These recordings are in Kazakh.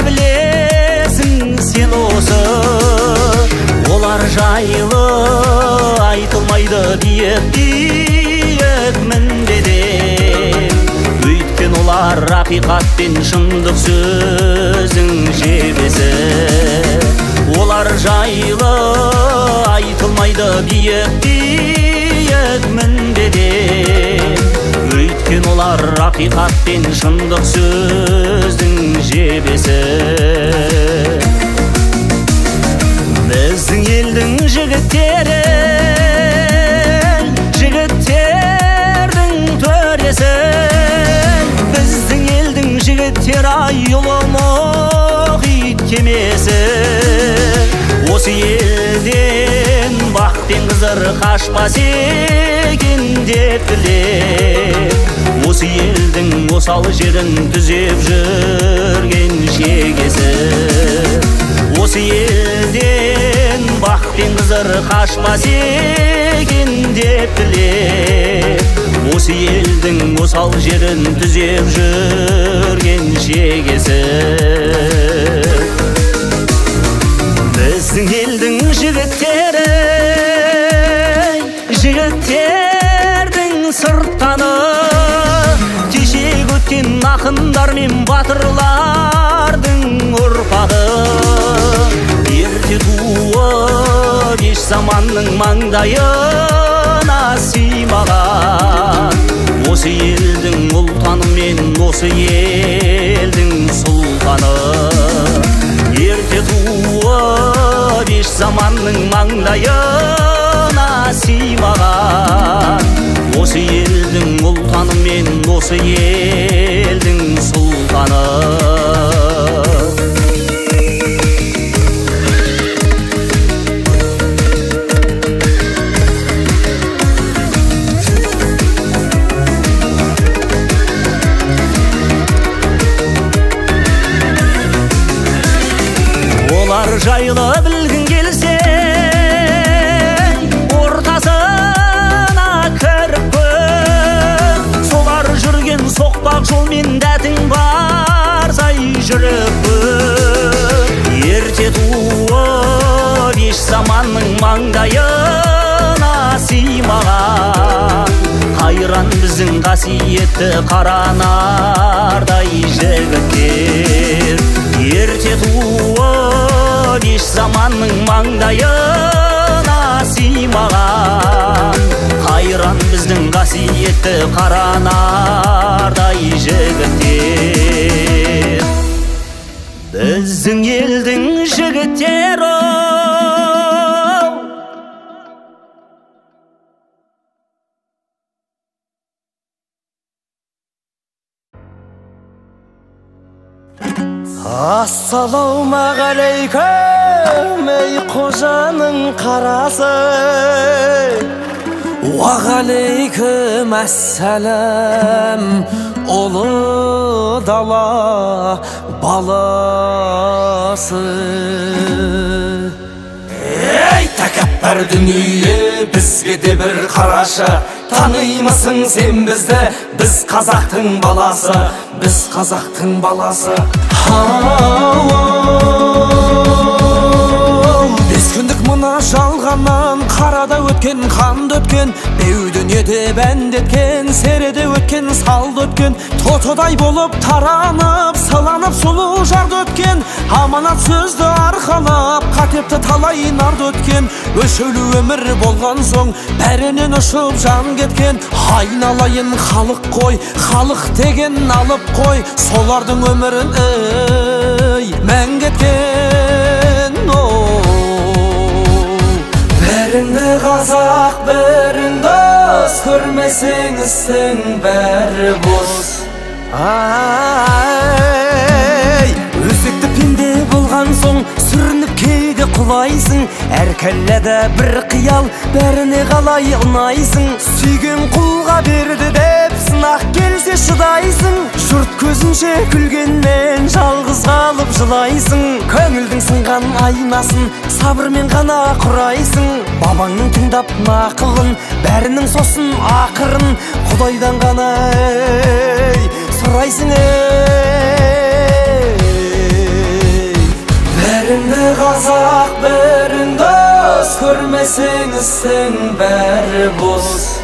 білесің сен осы. Олар жайлы айтылмайды биік мінбеден, өйткен олар ақиқат пен шындық сөздің жебесі. Олар жайлы айтылмайды биік мінбеден, өйткен олар ақиқат пен шындық сөздің жебесі. Біздің елдің жігіттері, жігіттердің төресі. Біздің елдің жігіттері ұлы мұхит кемесі. Осы елден бақ пен қызыр қашпас екен деп білем. Осы елдің осал жерін түзеп жүрген шегесі. Осы елден бақ пен қызыр қашпас екен деп білем. Осы елдің осал жерін түзеп жүрген шегесі. Біздің елдің жігіттері, жігіттердің сырттаны, кешегі өткен ақындар мен батырлардың ұрпағы. Ерте туып еш заманның маңдайына сыймаған, осы елдің ұлтаны мен осы елдің сұлтаны. Ерте туып еш заманның маңдайына сыймаған, осы елдің ұлтаны мен осы елдің сұлтаны. Олар жайлы білгің келсе, ортасына кіріп көр. Солар жүрген соқпақ жолмен дәтің барсай жүріп көр. Ерте туып еш заманның маңдайына сыймаған, қайран біздің қасиетті қаранардай жігіттер. Ерте туып еш заманның маңдайына сыймаған, қайран біздің қасиетті қаранардай жігіттер. Біздің елдің жігіттері Ассалаумағалейкум, ей қожаның қарасы. Уағалейкум ассалам, ұлы дала баласы. Ей тәкәппар дүние, бізге де бір қарашы. Танымысың сен бізді, біз қазақтың баласы, біз қазақтың баласы. Бес күндік мына жалғаннан қарада өткен, қанды өткен, беу дүниеде бәндеткен, середе өткен, салды өткен, тотодай болып таранып, сыланып сұлу жарды өткен, аманат сөзді арқалап, қатепті талай нарды өткен. Өшеулі өмір болған соң бәрінен ұшып жан кеткен. Айналайын халық қой, халық деген алып қой, солардың өмірін мәңгі еткен. Біріңді қазақ, бірің дос, көрмесең істің бәрі бос. Өзекті пенде болған соң сүрініп кейде құлайсың, әр кәлләді бір қиял, бәріне қалай ұнайсың. Сүйген құлға берді деп сынақ келсе шыдайсың, жұрт көзінше күлгеннен жалғыз қалып жылайсың. Көңілдің сынған айнасын сабырмен ғана құрайсың. Бабаңның тыңдап нақылын, бәрінің сосын ақырын, Құдайдан ғана сұрайсың. көрмесеңіз сен бәрі бос.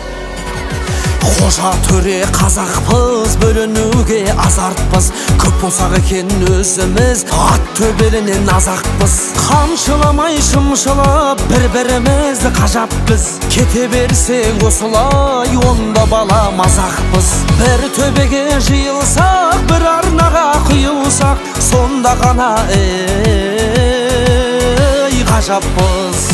Қожа төре қазақпыз, бөлінуге азартпыз. Көп болсақ екен өзіміз, ат төбелінен азақпыз. Қамшыламай шымшылап, бір-бірімізді қажаппыз. Кете берсек осылай, онда бала мазақпыз. Бір төбеге жиылсақ, бір арнаға құйылсақ, сонда ғана ғажаппыз.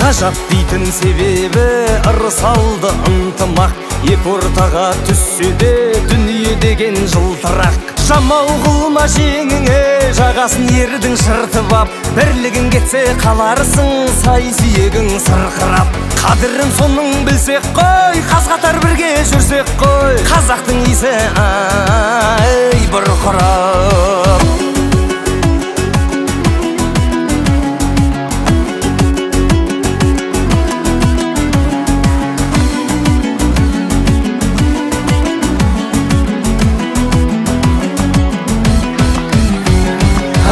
Ғажап дейтін себебі ырсалды ынтымақ. Екі ортаға түссе де дүние деген жылтырақ. Жамау қылма жеңіңе, жағасын ердің шыртып ап. Бірлігін кетсе қаларсың, сай сүйегің сырқырап. Қадірін соның білсек қой, қаз-қатар бірге жүрсек қой. Қазақтың исі ай бұрқырап.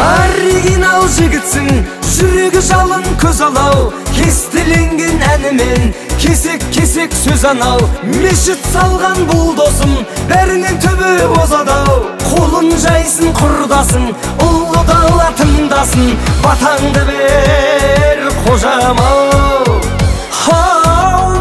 Оригинал жігітсің, жүрегі жалын көз алау. Кестеленген әнімен, кесек-кесек сөз анау. Мешіт салған бұл досым, бәрінен түбі озадау. Қолын жайсын құрдасың, ұлы дала тыңдасын. Батаңды бер қожам-ау.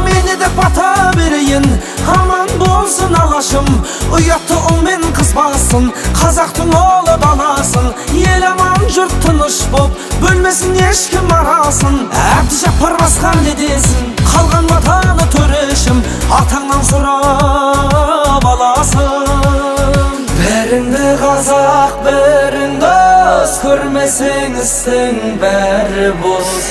Мені де бата берейін, аман болсын алашым. Ұятты ұлмен қызбасын, қазақтың олы данасын. Ел аман жұрт тыныш боп, бөлмесін ешкім арасын. Әбдіжаппар басқан дедесін, қалған матаны төрешім. Атаңнан сұрап аласың. Бәріңді қазақ, бәрің дос, көрмесеңіз сен бәрі бос.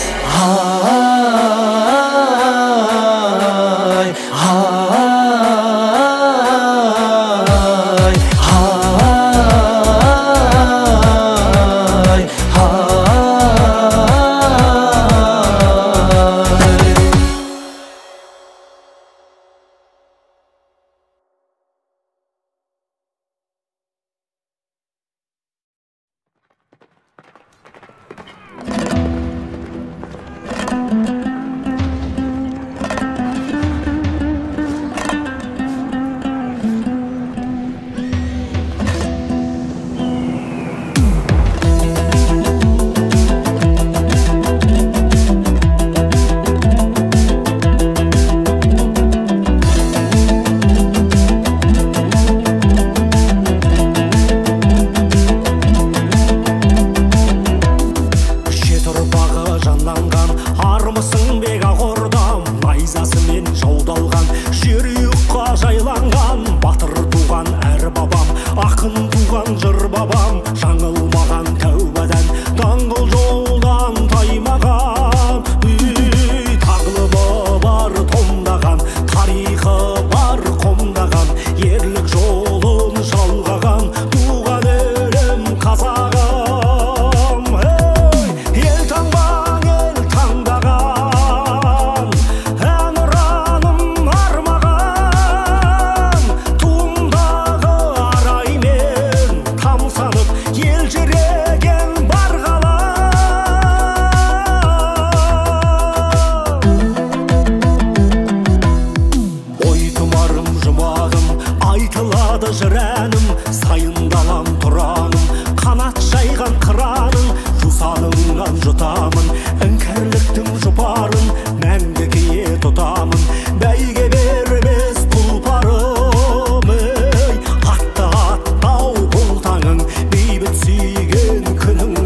Күнің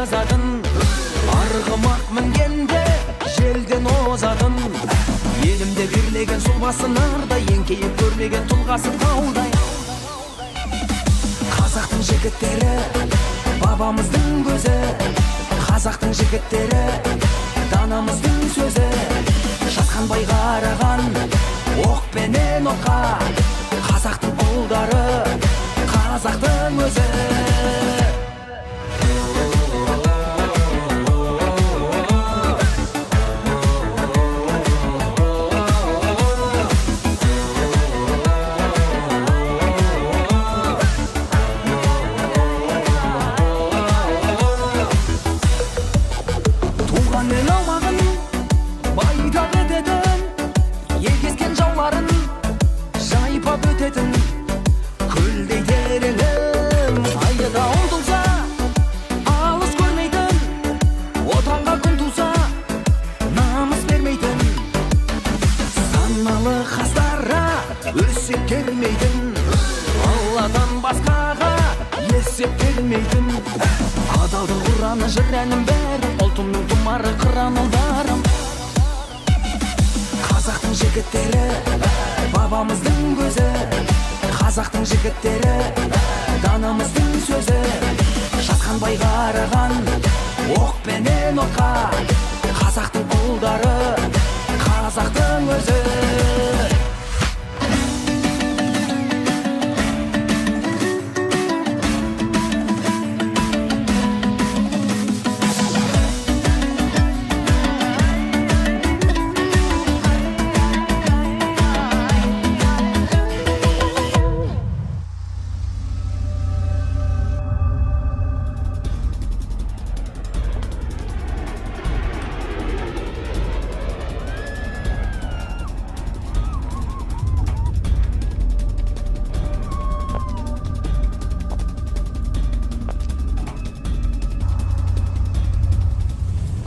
жазадың, арғымақ мінгенде желден озадың. Елімде бірлеген сұлбасы нардай, еңкейіп көрмеген тұлғасы таудай. Қазақтың жігіттері бабамыздың көзі, қазақтың жігіттері данамыздың сөзі. Жасқанбай қараған оқпенен отқа, қазақтың ұлдары, қазақтың өзі. Туғанмен аумағын байтақ ететін, егескен жауларын жайпап өтетін. Көлдей тереңім айыда ұмтылса, алыс көрмейтін, отанға күн туса, намыс бермейтін. Саналы қастара өсек кермейтін, Алладан басқаға есеп бермейтін. Адалдың құраны жыр әнім бәрі, ұлтымның тұмары қыран ұлдарым. Қазақтың жігіттері бабамыздың көзі, қазақтың жігіттері данамыздың сөзі. Жасқанбай қараған оқпенен отқа, қазақтың ұлдары, қазақтың өзі.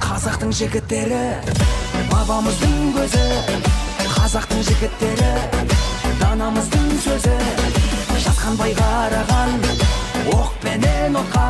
Қазақтың жігіттері бабамыздың көзі, қазақтың жігіттері данамыздың сөзі. Жасқанбай қараған оқпенен отқа,